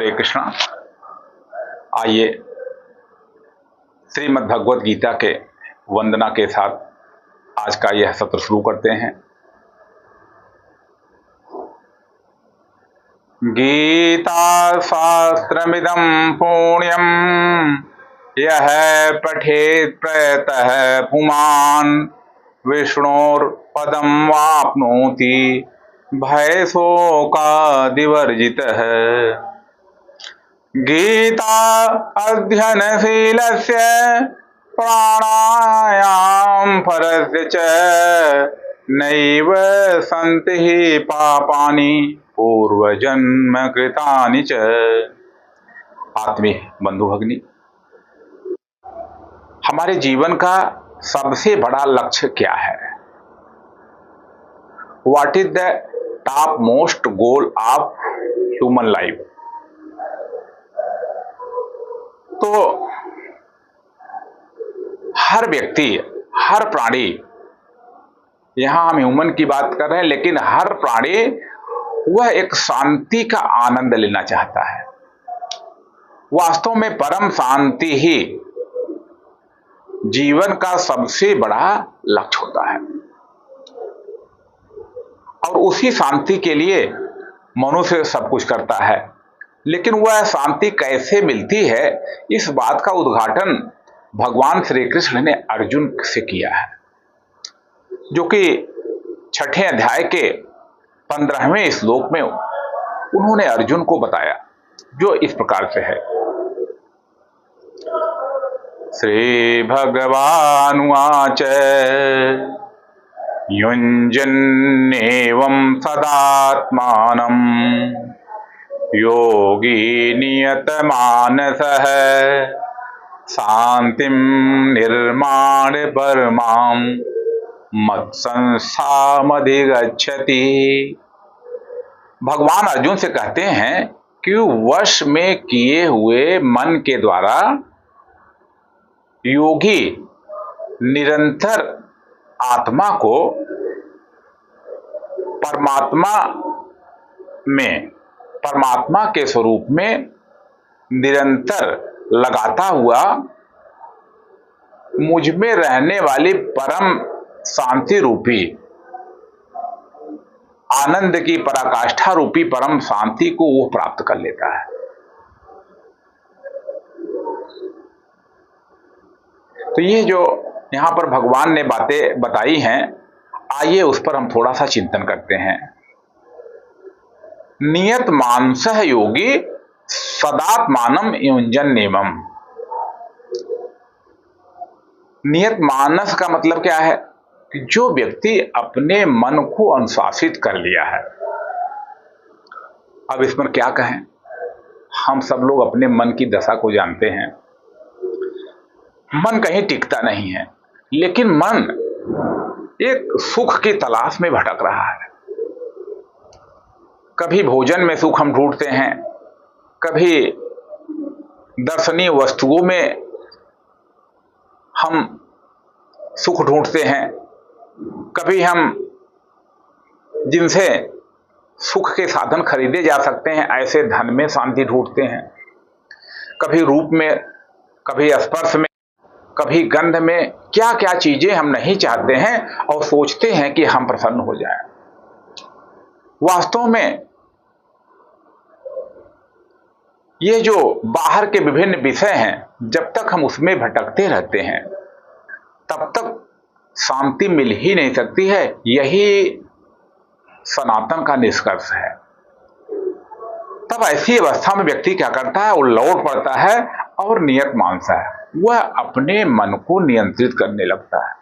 हरे कृष्णा। आइए श्रीमद् भगवद गीता के वंदना के साथ आज का यह सत्र शुरू करते हैं। गीता शास्त्रमिदं पुण्यं यः पठेत् प्रयतः पुमान् विष्णोर्पदं वाप्नोति भयशोकादिवर्जितः। गीता अध्ययनशीलस्य प्राणायाम परस्य च नैव सन्ति हि पापानि पूर्वजन्म कृतानि च। आत्मीय बंधु भगिनी, हमारे जीवन का सबसे बड़ा लक्ष्य क्या है? What is the top most goal of human life? तो हर व्यक्ति, हर प्राणी, यहां हम ह्यूमन की बात कर रहे हैं, लेकिन हर प्राणी वह एक शांति का आनंद लेना चाहता है। वास्तव में परम शांति ही जीवन का सबसे बड़ा लक्ष्य होता है और उसी शांति के लिए मनुष्य सब कुछ करता है। लेकिन वह शांति कैसे मिलती है, इस बात का उद्घाटन भगवान श्री कृष्ण ने अर्जुन से किया है, जो कि 6ठे अध्याय के 15वें श्लोक में उन्होंने अर्जुन को बताया, जो इस प्रकार से है। श्री भगवानुवाच युञ्जन्नेवं सदात्मानं योगी नियतमानसः शांतिं निर्माण परमां मत्संस्थामधिगच्छति। भगवान अर्जुन से कहते हैं कि वश में किए हुए मन के द्वारा योगी निरंतर आत्मा को परमात्मा के स्वरूप में निरंतर लगाता हुआ मुझ में रहने वाली परम शांति रूपी, आनंद की पराकाष्ठा रूपी परम शांति को वो प्राप्त कर लेता है। तो ये जो यहां पर भगवान ने बातें बताई हैं, आइए उस पर हम थोड़ा सा चिंतन करते हैं। नियत मानसः योगी सदात्मानं युञ्जन्नेवम्। नियत मानस का मतलब क्या है? कि जो व्यक्ति अपने मन को अनुशासित कर लिया है। अब इस पर क्या कहें, हम सब लोग अपने मन की दशा को जानते हैं। मन कहीं टिकता नहीं है, लेकिन मन एक सुख की तलाश में भटक रहा है। कभी भोजन में सुख हम ढूंढते हैं, कभी दर्शनीय वस्तुओं में हम सुख ढूंढते हैं, कभी हम जिनसे सुख के साधन खरीदे जा सकते हैं ऐसे धन में शांति ढूंढते हैं, कभी रूप में, कभी स्पर्श में, कभी गंध में। क्या क्या चीजें हम नहीं चाहते हैं और सोचते हैं कि हम प्रसन्न हो जाएं। वास्तव में ये जो बाहर के विभिन्न विषय हैं, जब तक हम उसमें भटकते रहते हैं तब तक शांति मिल ही नहीं सकती है। यही सनातन का निष्कर्ष है। तब ऐसी अवस्था में व्यक्ति क्या करता है? वो लौट पड़ता है और नियत मानसा है, वह अपने मन को नियंत्रित करने लगता है,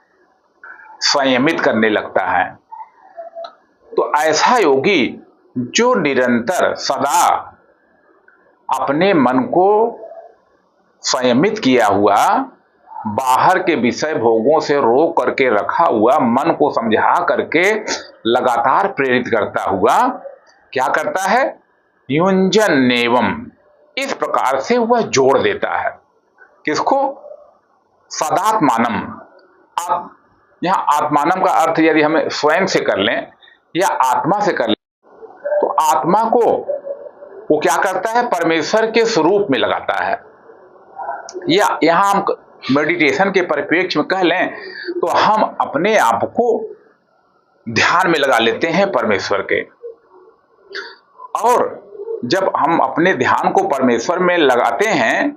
संयमित करने लगता है। तो ऐसा योगी जो निरंतर सदा अपने मन को संयमित किया हुआ, बाहर के विषय भोगों से रोक करके रखा हुआ मन को समझा करके लगातार प्रेरित करता हुआ क्या करता है? युञ्जन्नेवम्, इस प्रकार से वह जोड़ देता है। किसको? सदात्मानम। आप यहां आत्मानम का अर्थ यदि हमें स्वयं से कर लें या आत्मा से कर लें, तो आत्मा को वो क्या करता है, परमेश्वर के स्वरूप में लगाता है। या यहां हम मेडिटेशन के परिप्रेक्ष्य में कह लें तो हम अपने आप को ध्यान में लगा लेते हैं परमेश्वर के, और जब हम अपने ध्यान को परमेश्वर में लगाते हैं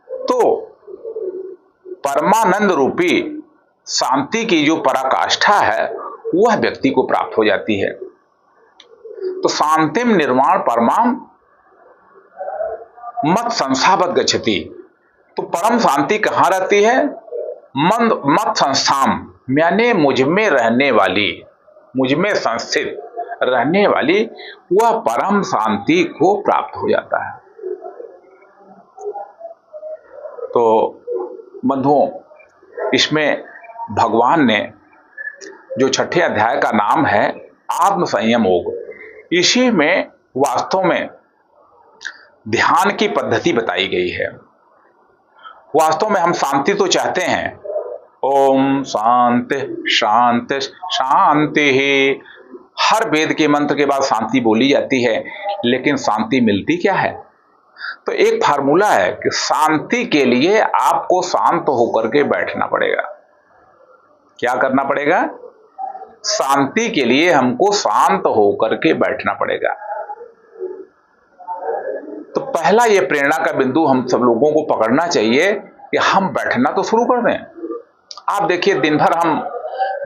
तो परमानंद रूपी शांति की जो पराकाष्ठा है वह व्यक्ति को प्राप्त हो जाती है। तो शांतिम निर्वाण परमाम मत संस्थावत गच्छति। तो परम शांति कहाँ रहती है? मत संस्थाम, यानी मुझ में रहने वाली, मुझ में संस्थित रहने वाली वह परम शांति को प्राप्त हो जाता है। तो बंधुओं, इसमें भगवान ने जो 6ठे अध्याय का नाम है आत्म संयम योग, इसी में वास्तव में ध्यान की पद्धति बताई गई है। वास्तव में हम शांति तो चाहते हैं, ओम शांति शांति शांति ही, हर वेद के मंत्र के बाद शांति बोली जाती है, लेकिन शांति मिलती क्या है? तो एक फार्मूला है कि शांति के लिए आपको शांत होकर के बैठना पड़ेगा। क्या करना पड़ेगा? शांति के लिए हमको शांत होकर के बैठना पड़ेगा। तो पहला ये प्रेरणा का बिंदु हम सब लोगों को पकड़ना चाहिए कि हम बैठना तो शुरू कर दें। आप देखिए, दिन भर हम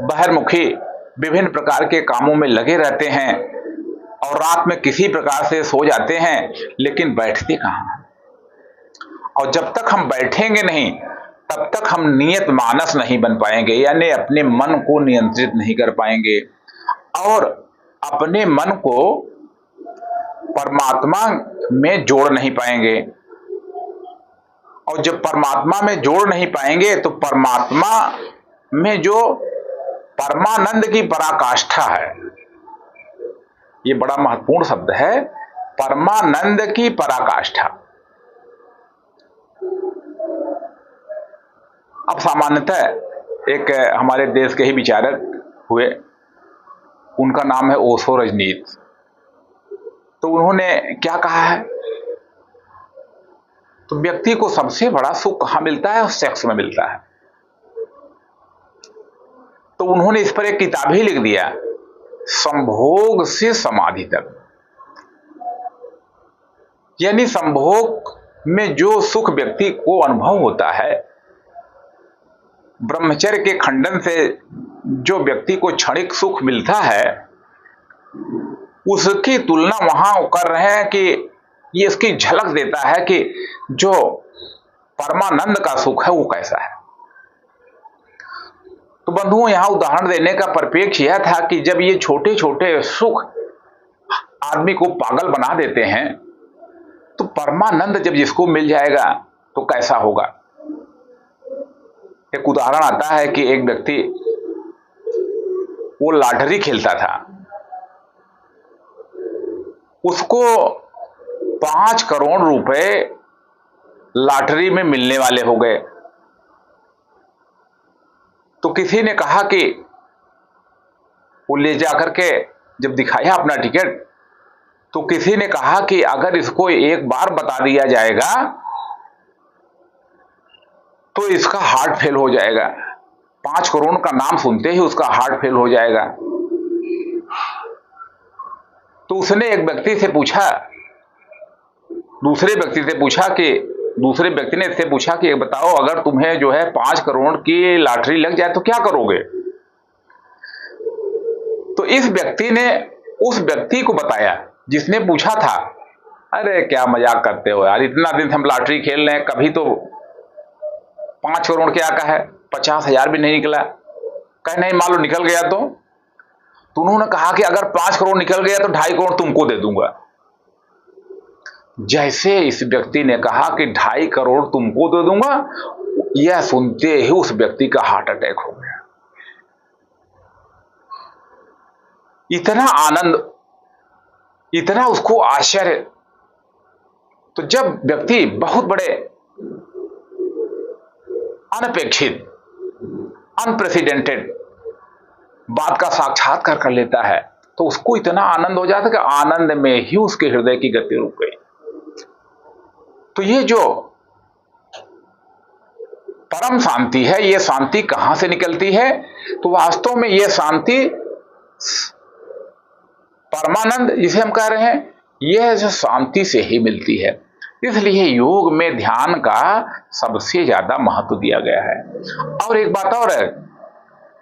बहिर्मुखी विभिन्न प्रकार के कामों में लगे रहते हैं और रात में किसी प्रकार से सो जाते हैं, लेकिन बैठते कहाँ? और जब तक हम बैठेंगे नहीं तब तक हम नियत मानस नहीं बन पाएंगे, यानी अपने मन को नियंत्रित नहीं कर पाएंगे और अपने मन को परमात्मा में जोड़ नहीं पाएंगे। और जब परमात्मा में जोड़ नहीं पाएंगे तो परमात्मा में जो परमानंद की पराकाष्ठा है, ये बड़ा महत्वपूर्ण शब्द है, परमानंद की पराकाष्ठा। अब सामान्यतः एक हमारे देश के ही विचारक हुए, उनका नाम है ओशो रजनीत। तो उन्होंने क्या कहा है? तो व्यक्ति को सबसे बड़ा सुख कहां मिलता है? सेक्स में मिलता है। तो उन्होंने इस पर एक किताब ही लिख दिया, संभोग से समाधि तक। यानी संभोग में जो सुख व्यक्ति को अनुभव होता है, ब्रह्मचर्य के खंडन से जो व्यक्ति को क्षणिक सुख मिलता है, उसकी तुलना वहां कर रहे हैं कि ये इसकी झलक देता है कि जो परमानंद का सुख है वो कैसा है। तो बंधुओं, यहां उदाहरण देने का परिप्रेक्ष्य यह था कि जब ये छोटे छोटे सुख आदमी को पागल बना देते हैं, तो परमानंद जब जिसको मिल जाएगा तो कैसा होगा। एक उदाहरण आता है कि एक व्यक्ति वो लॉटरी खेलता था, उसको 5 करोड़ रुपए लॉटरी में मिलने वाले हो गए। तो किसी ने कहा कि वो ले जाकर के जब दिखाया अपना टिकट, तो किसी ने कहा कि अगर इसको एक बार बता दिया जाएगा तो इसका हार्ट फेल हो जाएगा। 5 करोड़ का नाम सुनते ही उसका हार्ट फेल हो जाएगा। तो उसने एक व्यक्ति से पूछा, दूसरे व्यक्ति ने इससे पूछा कि बताओ, अगर तुम्हें जो है 5 करोड़ की लॉटरी लग जाए तो क्या करोगे? तो इस व्यक्ति ने उस व्यक्ति को बताया जिसने पूछा था, अरे क्या मजाक करते हो यार, इतना दिन हम लॉटरी खेल रहे हैं, कभी तो 5 करोड़ क्या का है, 50,000 भी नहीं निकला। कहे नहीं, मान लो निकल गया तो उन्होंने कहा कि अगर 5 करोड़ निकल गया तो 2.5 करोड़ तुमको दे दूंगा। जैसे इस व्यक्ति ने कहा कि 2.5 करोड़ तुमको दे दूंगा, यह सुनते ही उस व्यक्ति का हार्ट अटैक हो गया। इतना आनंद, इतना उसको आश्चर्य। तो जब व्यक्ति बहुत बड़े अनपेक्षित, अनप्रेसिडेंटेड बात का साक्षात्कार कर लेता है, तो उसको इतना आनंद हो जाता कि आनंद में ही उसके हृदय की गति रुक गई। तो ये जो परम शांति है, ये शांति कहां से निकलती है? तो वास्तव में ये शांति परमानंद जिसे हम कह रहे हैं, यह जो शांति से ही मिलती है। इसलिए योग में ध्यान का सबसे ज्यादा महत्व दिया गया है। और एक बात और है,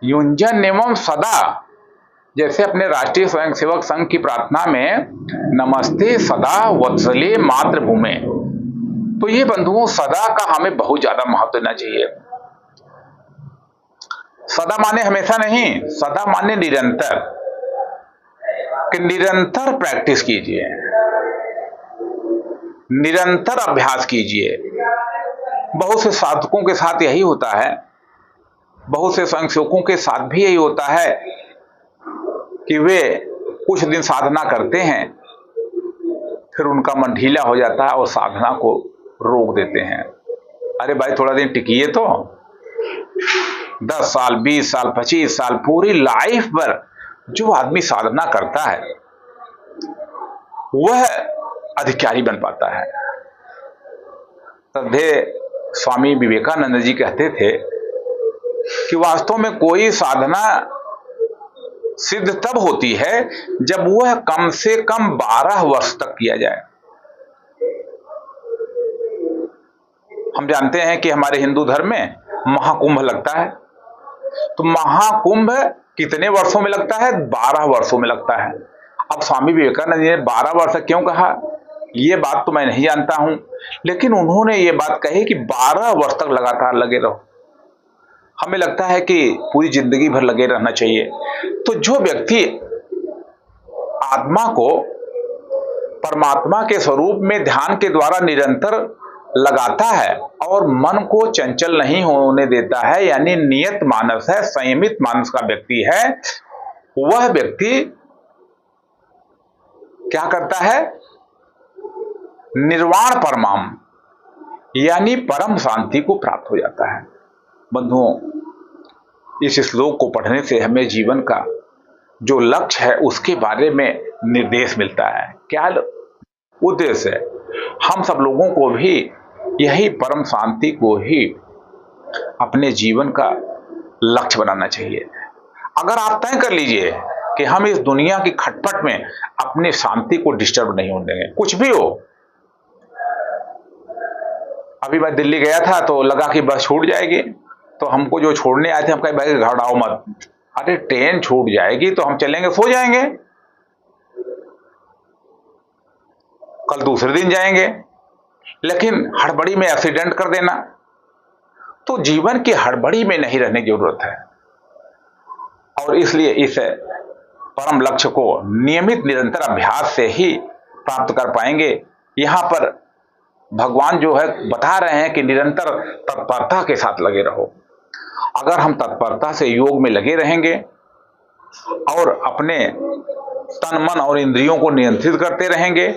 युंजन एवं सदा, जैसे अपने राष्ट्रीय स्वयंसेवक संघ की प्रार्थना में नमस्ते सदा वत्सले मातृभूमे, तो ये बंधुओं सदा का हमें बहुत ज्यादा महत्व देना चाहिए। सदा माने हमेशा नहीं, सदा माने निरंतर, कि निरंतर प्रैक्टिस कीजिए, निरंतर अभ्यास कीजिए। बहुत से साधकों के साथ यही होता है, बहुत से स्वयंसेवकों के साथ भी यही होता है कि वे कुछ दिन साधना करते हैं, फिर उनका मन ढीला हो जाता है और साधना को रोक देते हैं। अरे भाई थोड़ा दिन टिकिए तो। 10 साल, 20 साल, 25 साल, पूरी लाइफ भर जो आदमी साधना करता है वह अधिकारी बन पाता है। श्रद्धेय स्वामी विवेकानंद जी कहते थे कि वास्तव में कोई साधना सिद्ध तब होती है जब वह कम से कम 12 वर्ष तक किया जाए। हम जानते हैं कि हमारे हिंदू धर्म में महाकुंभ लगता है, तो महाकुंभ कितने वर्षों में लगता है? 12 वर्षों में लगता है। अब स्वामी विवेकानंद जी ने 12 वर्ष क्यों कहा, ये बात तो मैं नहीं जानता हूं, लेकिन उन्होंने ये बात कही कि 12 वर्ष तक लगातार लगे रहो। हमें लगता है कि पूरी जिंदगी भर लगे रहना चाहिए। तो जो व्यक्ति आत्मा को परमात्मा के स्वरूप में ध्यान के द्वारा निरंतर लगाता है और मन को चंचल नहीं होने देता है, यानी नियत मानस है, संयमित मानस का व्यक्ति है, वह व्यक्ति क्या करता है? निर्वाण परमाम यानी परम शांति को प्राप्त हो जाता है। बंधुओं, इस श्लोक को पढ़ने से हमें जीवन का जो लक्ष्य है उसके बारे में निर्देश मिलता है। क्या उद्देश्य है? हम सब लोगों को भी यही परम शांति को ही अपने जीवन का लक्ष्य बनाना चाहिए। अगर आप तय कर लीजिए कि हम इस दुनिया की खटपट में अपनी शांति को डिस्टर्ब नहीं होने देंगे, कुछ भी हो। अभी मैं दिल्ली गया था तो लगा कि बस छूट जाएगी, तो हमको जो छोड़ने आए थे हम कहे भाई घबराओ मत, अरे ट्रेन छूट जाएगी तो हम चलेंगे, सो जाएंगे, कल दूसरे दिन जाएंगे। लेकिन हड़बड़ी में एक्सीडेंट कर देना, तो जीवन की हड़बड़ी में नहीं रहने की जरूरत है। और इसलिए इस परम लक्ष्य को नियमित निरंतर अभ्यास से ही प्राप्त कर पाएंगे। यहां पर भगवान जो है बता रहे हैं कि निरंतर तत्परता के साथ लगे रहो। अगर हम तत्परता से योग में लगे रहेंगे और अपने तन मन और इंद्रियों को नियंत्रित करते रहेंगे